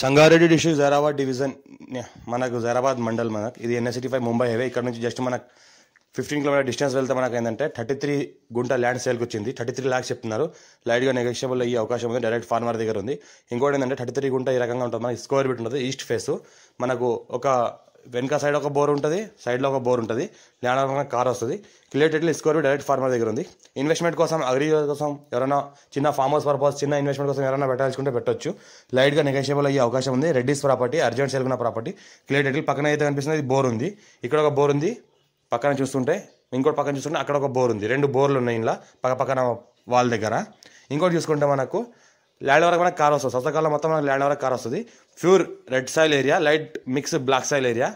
Sangareddy district Zaheerabad division మనకు జైరాబాద్ మండల్ మనకు ఇది NH85 ముంబై హైవే. ఇక్కడ నుంచి జస్ట్ మనకు 15 కిలోమీటర్ డిస్టెన్స్ వెళ్తే మనకు ఏంటంటే 33 గుంట ల్యాండ్ సేల్కి వచ్చింది. 33 lakhs చెప్తున్నారు. లైట్గా నెగోషియబుల్ అయ్యే అవకాశం ఉంది. డైరెక్ట్ ఫార్మర్ దగ్గర ఉంది. ఇంకోటి ఏంటంటే 33 గుంట ఈ రకంగా ఉంటుంది. మనకి స్క్వేర్ ఫీట్ ఉంటుంది. ఈస్ట్ ఫేస్ మనకు ఒక వెనక సైడ్ ఒక బోర్ ఉంటుంది, సైడ్లో ఒక బోర్ ఉంటుంది. ల్యాండ్ కార్ వస్తుంది. Clear title square feet direct farmer దగ్గర ఉంది. ఇన్వెస్ట్మెంట్ కోసం అగ్రి కోసం ఎవరైనా చిన్న ఫార్మ్ హౌస్ పర్పస్ చిన్న ఇన్వెస్ట్మెంట్ కోసం ఎవరైనా పెట్టాల్సుకుంటే పెట్టొచ్చు. లైట్గా నెగోషియబుల్ అయ్యే అవకాశం ఉంది. రెడ్డిస్ ప్రాపర్టీ, అర్జెంట్ సేల్ ఉన్న ప్రాపర్టీ. క్లియర్ టైటిల్ పక్కన అయితే కనిపిస్తుంది ఇది బోర్ ఉంది. ఇక్కడ ఒక బోర్ ఉంది. పక్కన చూస్తుంటే ఇంకోటి పక్కన చూస్తుంటే అక్కడ ఒక బోర్ ఉంది. 2 బోర్లు ఉన్నాయి ఇలా పక్కన వాల్ దగ్గర. ఇంకోటి చూసుకుంటే మనకు ల్యాండ్ వరకు మనకు కార్ వస్తుంది. సొంతకాలం మొత్తం మనకు ల్యాండ్ వరకు కార్ వస్తుంది. Pure red soil area, light mix black soil area,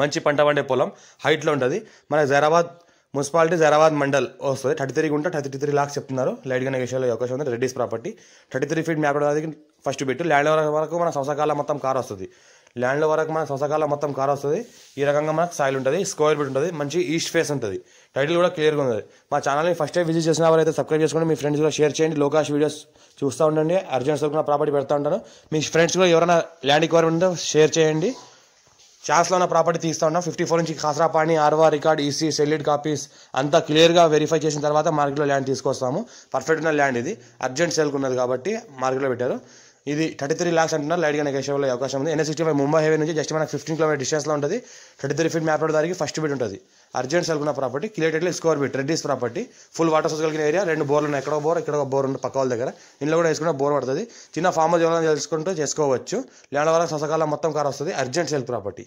మంచి పంట పండే పొలం, హైట్లో ఉంటుంది. మనకు జైరాబాద్ మున్సిపాలిటీ జైరాబాద్ మండల్ వస్తుంది. 33 గుంట 33 lakhs చెప్తున్నారు. లైట్గా నెగోషియల్ అయ్యే అవకాశం ఉంది. Reddy's property 33 feet map first పెట్టు. ల్యాండ్ వరకు మన సంవత్సరాల మొత్తం కార్ వస్తుంది. ల్యాండ్ వరకు మన సంవత్సరాల మొత్తం కార్ వస్తుంది. ఈ రకంగా మనకు సాయిల్ ఉంటుంది. స్క్వేర్ ఫీట్ ఉంటుంది. మంచి ఈస్ట్ ఫేస్ ఉంటుంది. టైటిల్ కూడా క్లియర్గా ఉంది. మా ఛానల్ని ఫస్ట్ టైం విజిట్ చేసిన వారైతే సబ్స్క్రైబ్ చేసుకోండి. మీ ఫ్రెండ్స్ కూడా షేర్ చేయండి. లోకాష్ వీడియోస్ చూస్తూ ఉండండి. అర్జెంట్ సరుకున్న ప్రాపర్టీ పెడతా ఉంటాను. మీ ఫ్రెండ్స్ కూడా ఎవరైనా ల్యాండ్ రిక్వైర్మెంట్ ఉందో షేర్ చేయండి. ఛాన్స్లో ఉన్న ప్రాపర్టీ తీస్తూ ఉన్నాం. 54 నుంచి ఖాసరా పాణి, ఆర్వా రికార్డ్, ఈసీ, సెల్లిడ్ కాపీస్ అంతా క్లియర్గా వెరిఫై చేసిన తర్వాత మార్కెట్లో ల్యాండ్ తీసుకొస్తాము. పర్ఫెక్ట్ ఉన్న ల్యాండ్ ఇది. అర్జెంట్ సేల్కి ఉన్నది కాబట్టి మార్కెట్లో పెట్టారు. ఇది 33 lakhs అంటున్నారు. లైట్గా నెగోషియబుల్ అయ్యే అవకాశం ఉంది. NH85 ముంబై హైవే నుంచి జస్ట్ మనకు 15 కిలోమీటర్ డిస్టెన్స్లో ఉంటుంది. 33 feet మ్యాప్ రోడ్ దానికి ఫస్ట్ బిట్ ఉంటుంది. అర్జెంట్ సేల్కున్న property. Clear title square feet రెడ్డిస్ ప్రాపర్టీ. ఫుల్ వాటర్ సోర్స్ కలిగిన ఏరియా. 2 బోర్లు ఉన్నాయి. ఎక్కడ ఒక బోర్, ఇక్కడ ఒక బోర్ ఉంది పక్క వాళ్ళ దగ్గర. ఇంట్లో కూడా వేసుకుంటే బోర్ పడుతుంది. చిన్న ఫామ్ హౌస్ ఏమైనా తెలుసుకుంటూ చేసుకోవచ్చు. ల్యాండ్ వరకు సొసకాలం మొత్తం కార్ వస్తుంది. Urgent sale property.